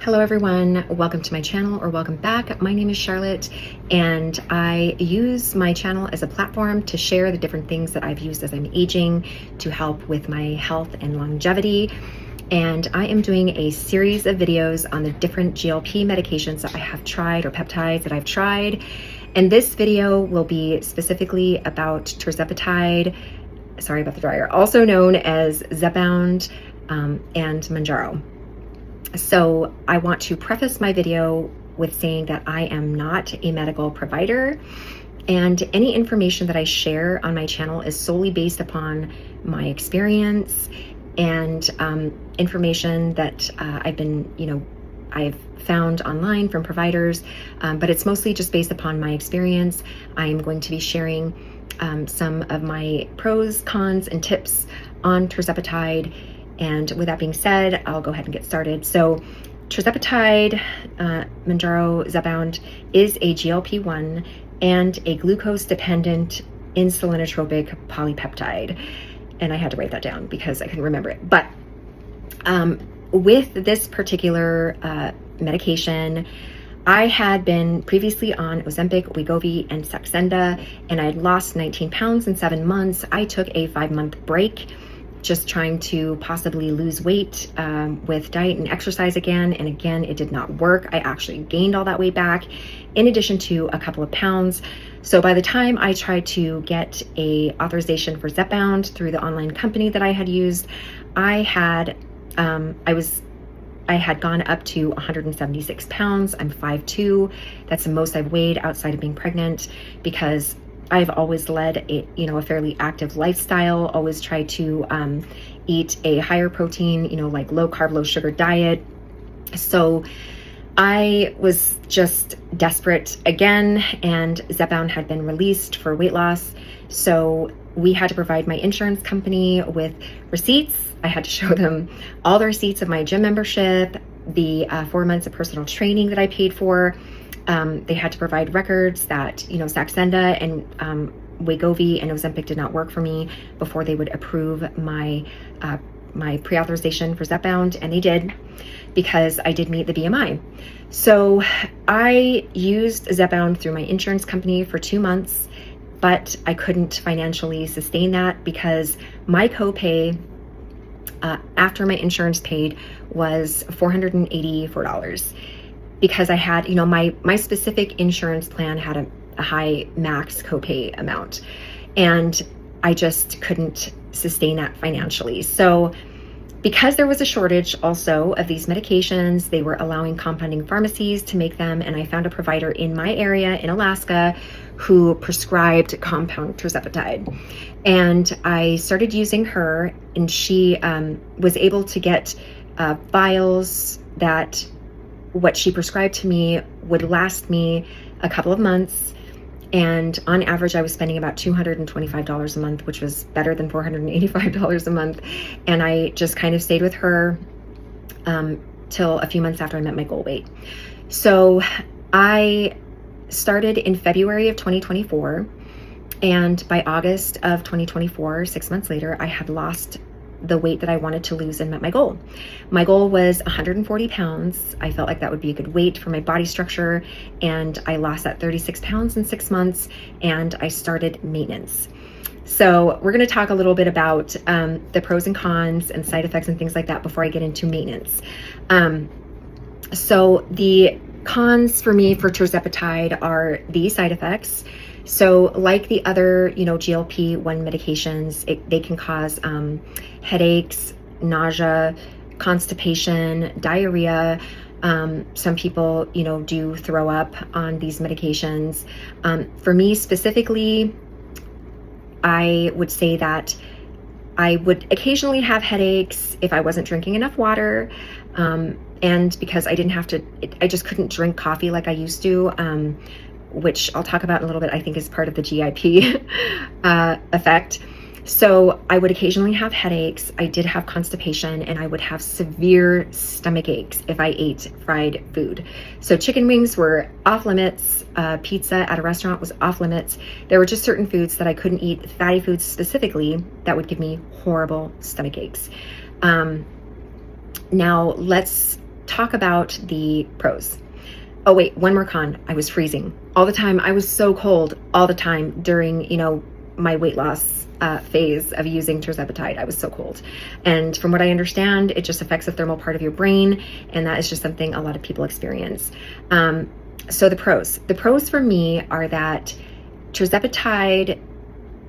Hello everyone, welcome to my channel or welcome back. My name is Charlotte and I use my channel as a platform to share the different things that I've used as I'm aging to help with my health and longevity. And I am doing a series of videos on the different GLP medications that I have tried or peptides that I've tried. And this video will be specifically about Tirzepatide, sorry about the dryer, also known as Zepbound and Munjaro. So I want to preface my video with saying that I am not a medical provider, and any information that I share on my channel is solely based upon my experience and information that I've found online from providers, but it's mostly just based upon my experience. I'm going to be sharing some of my pros, cons, and tips on Tirzepatide. And with that being said, I'll go ahead and get started. So Tirzepatide, Munjaro, Zepbound is a GLP-1 and a glucose-dependent insulinotropic polypeptide. And I had to write that down because I couldn't remember it. But with this particular medication, I had been previously on Ozempic, Wegovy, and Saxenda, and I had lost 19 pounds in 7 months. I took a 5-month break, just trying to possibly lose weight with diet and exercise again. And again, it did not work. I actually gained all that weight back in addition to a couple of pounds. So by the time I tried to get a authorization for Zepbound through the online company that I had used, I had gone up to 176 pounds. I'm 5'2". That's the most I've weighed outside of being pregnant, because I've always led a fairly active lifestyle, always tried to eat a higher protein, like low carb, low sugar diet. So I was just desperate again, and Zepbound had been released for weight loss. So we had to provide my insurance company with receipts. I had to show them all the receipts of my gym membership, the 4 months of personal training that I paid for. They had to provide records that, Saxenda and Wegovy and Ozempic did not work for me before they would approve my pre-authorization for Zepbound, and they did, because I did meet the BMI. So I used Zepbound through my insurance company for 2 months, but I couldn't financially sustain that because my copay after my insurance paid was $484. Because I had, my specific insurance plan had a high max copay amount, and I just couldn't sustain that financially. So because there was a shortage also of these medications, they were allowing compounding pharmacies to make them, and I found a provider in my area in Alaska who prescribed compound Tirzepatide. And I started using her, and she was able to get vials that what she prescribed to me would last me a couple of months. And on average, I was spending about $225 a month, which was better than $485 a month. And I just kind of stayed with her till a few months after I met my goal weight. So I started in February of 2024. And by August of 2024, 6 months later, I had lost the weight that I wanted to lose and met my goal. My goal was 140 pounds. I felt like that would be a good weight for my body structure, and I lost that 36 pounds in 6 months, and I started maintenance. So we're going to talk a little bit about the pros and cons and side effects and things like that before I get into maintenance. So the cons for me for Tirzepatide are the side effects. So like the other, GLP-1 medications, they can cause headaches, nausea, constipation, diarrhea. Some people, do throw up on these medications. For me specifically, I would say that I would occasionally have headaches if I wasn't drinking enough water. And because I just couldn't drink coffee like I used to, which I'll talk about in a little bit, I think is part of the GIP effect. So I would occasionally have headaches. I did have constipation, and I would have severe stomach aches if I ate fried food. So chicken wings were off limits. Pizza at a restaurant was off limits. There were just certain foods that I couldn't eat, fatty foods specifically, that would give me horrible stomach aches. Now let's talk about the pros. Oh wait, one more con. I was freezing all the time. I was so cold all the time during, my weight loss phase of using Tirzepatide. I was so cold. And from what I understand, it just affects the thermal part of your brain. And that is just something a lot of people experience. So the pros for me are that Tirzepatide,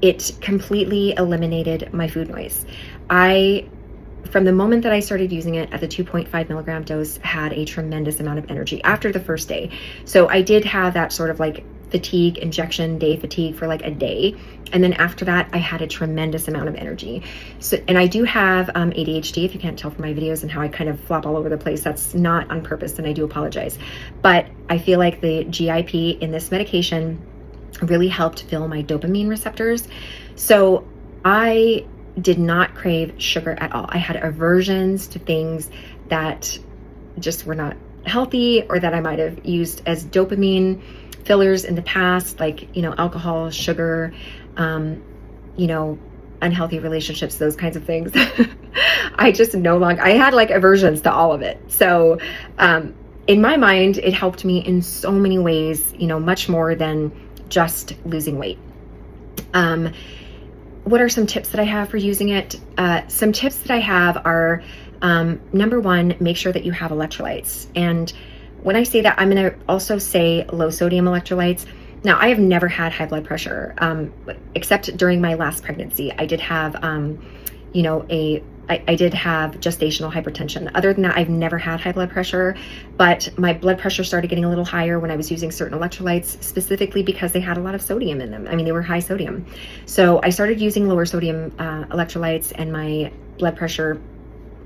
it completely eliminated my food noise. From the moment that I started using it at the 2.5 milligram dose, had a tremendous amount of energy after the first day. So I did have that sort of like fatigue, injection day fatigue for like a day. And then after that, I had a tremendous amount of energy. So, and I do have ADHD, if you can't tell from my videos and how I kind of flop all over the place. That's not on purpose, and I do apologize. But I feel like the GIP in this medication really helped fill my dopamine receptors. So I did not crave sugar at all. I had aversions to things that just were not healthy, or that I might have used as dopamine fillers in the past, like, alcohol, sugar, unhealthy relationships, those kinds of things. I just I had like aversions to all of it. So, in my mind, it helped me in so many ways, much more than just losing weight. What are some tips that I have for using it? Some tips that I have are, number one, make sure that you have electrolytes. And when I say that, I'm going to also say low sodium electrolytes. Now, I have never had high blood pressure, except during my last pregnancy. I did have, I did have gestational hypertension. Other than that, I've never had high blood pressure, but my blood pressure started getting a little higher when I was using certain electrolytes, specifically because they had a lot of sodium in them. I mean, they were high sodium. So I started using lower sodium electrolytes, and my blood pressure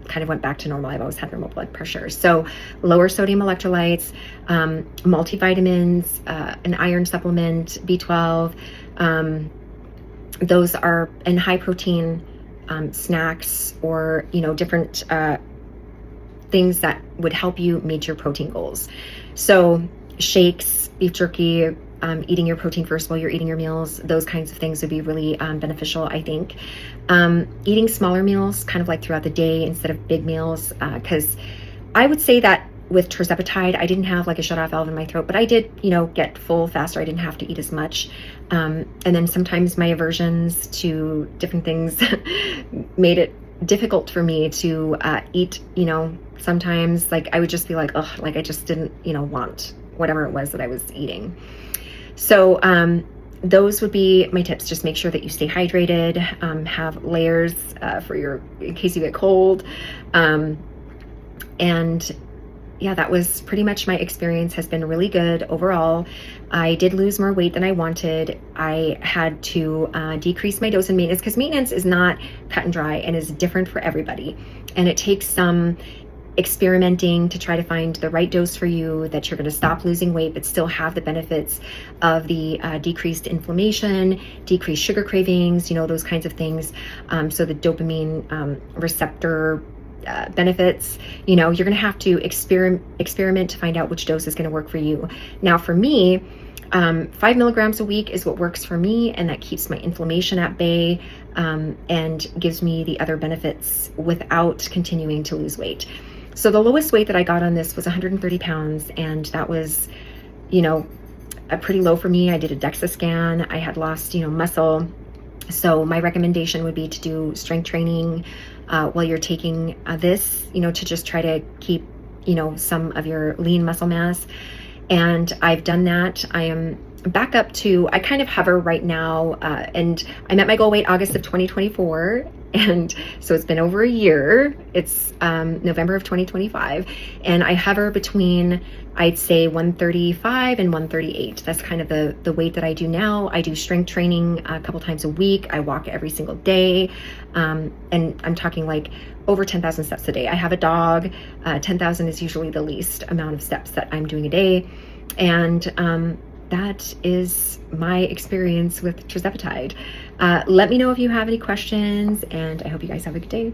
kind of went back to normal. I've always had normal blood pressure. So lower sodium electrolytes, multivitamins, an iron supplement, B12, those are, and high protein snacks, or different things that would help you meet your protein goals. So shakes, beef jerky, eating your protein first while you're eating your meals, those kinds of things would be really beneficial, I think. Eating smaller meals kind of like throughout the day instead of big meals, because I would say that with Tirzepatide, I didn't have like a shut-off valve in my throat, but I did, get full faster. I didn't have to eat as much. And then sometimes my aversions to different things made it difficult for me to eat, sometimes like I would just be like, oh, like I just didn't, want whatever it was that I was eating. So those would be my tips. Just make sure that you stay hydrated, have layers in case you get cold. And yeah, that was pretty much my experience. Has been really good overall. I did lose more weight than I wanted. I had to decrease my dose in maintenance, because maintenance is not cut and dry and is different for everybody. And it takes some experimenting to try to find the right dose for you, that you're going to stop losing weight but still have the benefits of the decreased inflammation, decreased sugar cravings, those kinds of things. So the dopamine receptor benefits, you're going to have to experiment to find out which dose is going to work for you. Now for me, 5 milligrams a week is what works for me, and that keeps my inflammation at bay, and gives me the other benefits without continuing to lose weight. So the lowest weight that I got on this was 130 pounds, and that was, a pretty low for me. I did a DEXA scan. I had lost, muscle. So my recommendation would be to do strength training while you're taking this, to just try to keep, some of your lean muscle mass. And I've done that. I am back up to, I kind of hover right now, and I met my goal weight August of 2024. And so it's been over a year. It's November of 2025. And I hover between, I'd say 135 and 138. That's kind of the weight that I do now. I do strength training a couple times a week. I walk every single day. And I'm talking like over 10,000 steps a day. I have a dog. 10,000 is usually the least amount of steps that I'm doing a day. And that is my experience with Tirzepatide. Let me know if you have any questions, and I hope you guys have a good day.